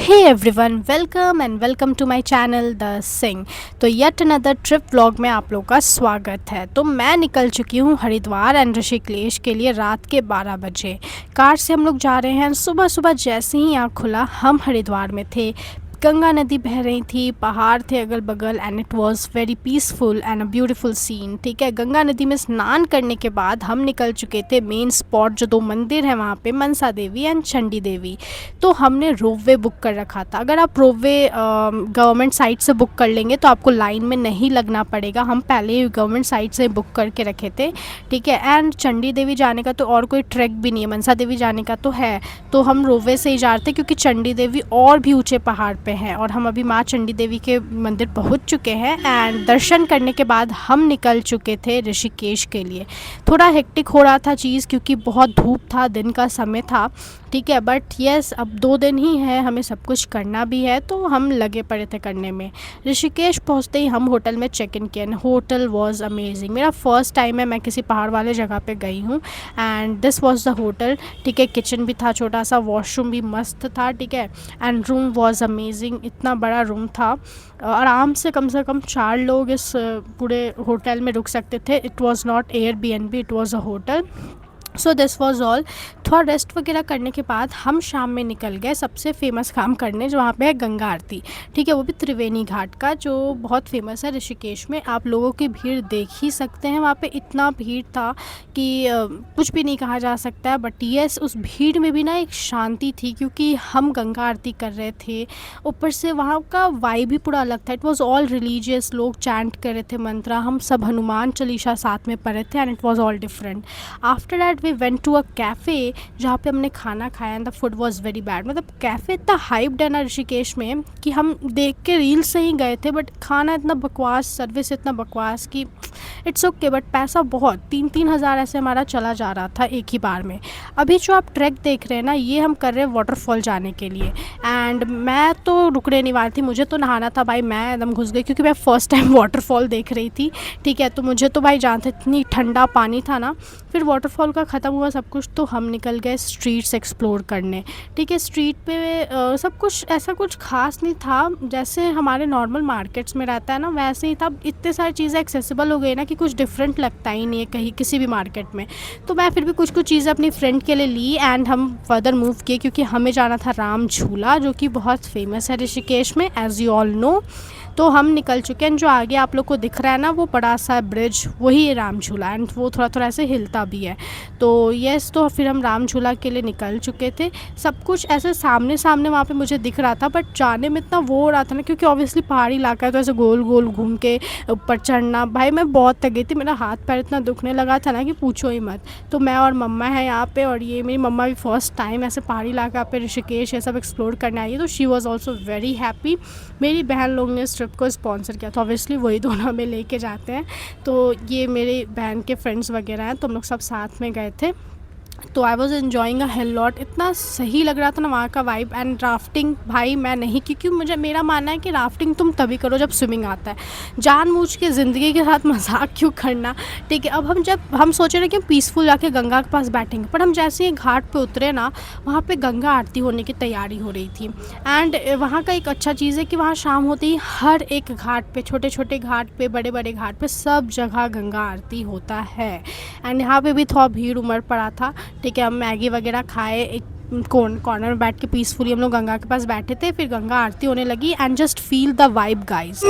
Hey everyone, welcome and welcome to my channel the Singh. तो yet another trip vlog में आप लोगों का स्वागत है। तो मैं निकल चुकी हूँ हरिद्वार एंड ऋषिकेश के लिए रात के 12 बजे। कार से हम लोग जा रहे हैं। सुबह सुबह जैसे ही आँख खुला हम हरिद्वार में थे। गंगा नदी बह रही थी, पहाड़ थे अगल बगल and it was very peaceful and a beautiful scene. ठीक है, गंगा नदी में स्नान करने के बाद हम निकल चुके थे मेन स्पॉट, जो दो मंदिर हैं वहाँ पे, मनसा देवी एंड चंडी देवी। तो हमने रोपवे बुक कर रखा था। अगर आप रोपवे गवर्नमेंट साइट से बुक कर लेंगे तो आपको लाइन में नहीं लगना पड़ेगा। हम पहले ही गवर्नमेंट साइट से बुक करके रखे थे। ठीक है, एंड चंडी देवी जाने का तो और कोई ट्रैक भी नहीं है, मनसा देवी जाने का तो है। तो हम रोपवे से ही जा रहे थे क्योंकि चंडी देवी और भी ऊंचे पहाड़ पे है। और हम अभी माँ चंडी देवी के मंदिर पहुंच चुके हैं एंड दर्शन करने के बाद हम निकल चुके थे ऋषिकेश के लिए। थोड़ा हेक्टिक हो रहा था चीज़ क्योंकि बहुत धूप था, दिन का समय था। ठीक है, बट यस, अब 2 दिन ही है, हमें सब कुछ करना भी है तो हम लगे पड़े थे करने में। ऋषिकेश पहुंचते ही हम होटल में चेक इन किया। Hotel was amazing. मेरा फर्स्ट टाइम है मैं किसी पहाड़ वाले जगह पे गई हूँ and this was the hotel. ठीक है, किचन भी था छोटा सा, वॉशरूम भी मस्त था। ठीक है, एंड रूम वाज अमेजिंग। इतना बड़ा रूम था, आराम से कम 4 लोग इस पूरे होटल में रुक सकते थे। It was not Airbnb, it was a hotel. So this was all. थोड़ा रेस्ट वगैरह करने के बाद हम शाम में निकल गए सबसे फेमस काम करने, जो वहाँ पे है गंगा आरती। ठीक है, वो भी त्रिवेणी घाट का, जो बहुत फेमस है ऋषिकेश में। आप लोगों की भीड़ देख ही सकते हैं, वहाँ पे इतना भीड़ था कि कुछ भी नहीं कहा जा सकता है। बट येस, उस भीड़ में भी ना एक शांति थी क्योंकि हम गंगा आरती कर रहे थे। ऊपर से वहाँ का वाइब भी पूरा अलग था। इट वॉज ऑल रिलीजियस, लोग चैंट कर रहे थे मंत्रा, हम सब हनुमान चालीसा साथ में पढ़ रहे थे and it was all different. After that we went to a cafe जहाँ पे हमने खाना खाया and the food was very bad. मतलब कैफ़े इतना हाइप्ड है ना ऋषिकेश में कि हम देख के रील से ही गए थे, बट खाना इतना बकवास, सर्विस इतना बकवास कि इट्स ओके। बट पैसा बहुत, 3-3 हज़ार ऐसे हमारा चला जा रहा था एक ही बार में। अभी जो आप ट्रैक देख रहे हैं ना, ये हम कर रहे हैं वाटरफॉल जाने के लिए एंड मैं तो रुकने नहीं वाली थी। मुझे तो नहाना था भाई, मैं एकदम घुस गई क्योंकि मैं फ़र्स्ट टाइम वाटरफॉल देख रही थी। ठीक है, तो मुझे तो भाई जानते, इतनी ठंडा पानी था ना। फिर वाटरफॉल का ख़त्म हुआ सब कुछ तो हम निकल गए स्ट्रीट्स एक्सप्लोर करने। ठीक है, स्ट्रीट पे सब कुछ ऐसा कुछ खास नहीं था, जैसे हमारे नॉर्मल मार्केट्स में रहता है ना वैसे ही था। इतने सारी चीज़ें एक्सेसिबल हो गई ना कि कुछ डिफरेंट लगता ही नहीं है कहीं किसी भी मार्केट में। तो मैं फिर भी कुछ चीज़ें अपनी फ्रेंड के लिए ली एंड हम फर्दर मूव किए क्योंकि हमें जाना था राम झूला, जो कि बहुत फेमस है ऋषिकेश में, एज़ यू ऑल नो। तो हम निकल चुके हैं। जो आगे आप लोग को दिख रहा है ना, वो बड़ा सा ब्रिज, वही है राम झूला एंड वो थोड़ा थोड़ा ऐसे हिलता भी है। तो यस, तो फिर हम राम झूला के लिए निकल चुके थे। सब कुछ ऐसे सामने सामने वहाँ पे मुझे दिख रहा था, बट जाने में इतना वो हो रहा था ना क्योंकि ऑब्वियसली पहाड़ी इलाका है तो ऐसे गोल गोल घूम के ऊपर चढ़ना। भाई मैं बहुत थक गई थी, मेरा हाथ पैर इतना दुखने लगा था ना कि पूछो ही मत। तो मैं और मम्मा है यहाँ पे, और ये मेरी मम्मा भी फर्स्ट टाइम ऐसे पहाड़ी इलाका पे ऋषिकेश ये सब एक्सप्लोर करने आई है, तो she was also very happy. मेरी बहन लोग ने इस ट्रिप को स्पॉन्सर किया, तो ऑब्वियसली वही दोनों हमें लेके जाते हैं। तो ये मेरी बहन के फ्रेंड्स वगैरह हैं, तो हम लोग सब साथ में गए थे। तो I was enjoying a hell lot. इतना सही लग रहा था ना वहाँ का वाइब। एंड राफ्टिंग भाई मैं नहीं, क्योंकि मुझे, मेरा मानना है कि राफ्टिंग तुम तभी करो जब स्विमिंग आता है। जानबूझ के ज़िंदगी के साथ मजाक क्यों करना। ठीक है, अब हम सोच रहे कि हम पीसफुल जाके गंगा के पास बैठेंगे, पर हम जैसे ही घाट पे उतरे ना, वहाँ पे गंगा आरती होने की तैयारी हो रही थी। एंड वहाँ का एक अच्छा चीज़ है कि वहाँ शाम होते ही हर एक घाट पे, छोटे छोटे घाट पे, बड़े बड़े घाट पे, सब जगह गंगा आरती होता है। एंड यहाँ पे भी थोड़ा भीड़ उमड़ पड़ा था। ठीक है, हम मैगी वगैरह खाए, एक कॉर्नर में बैठ के पीसफुली हम लोग गंगा के पास बैठे थे। फिर गंगा आरती होने लगी and just feel the vibe guys.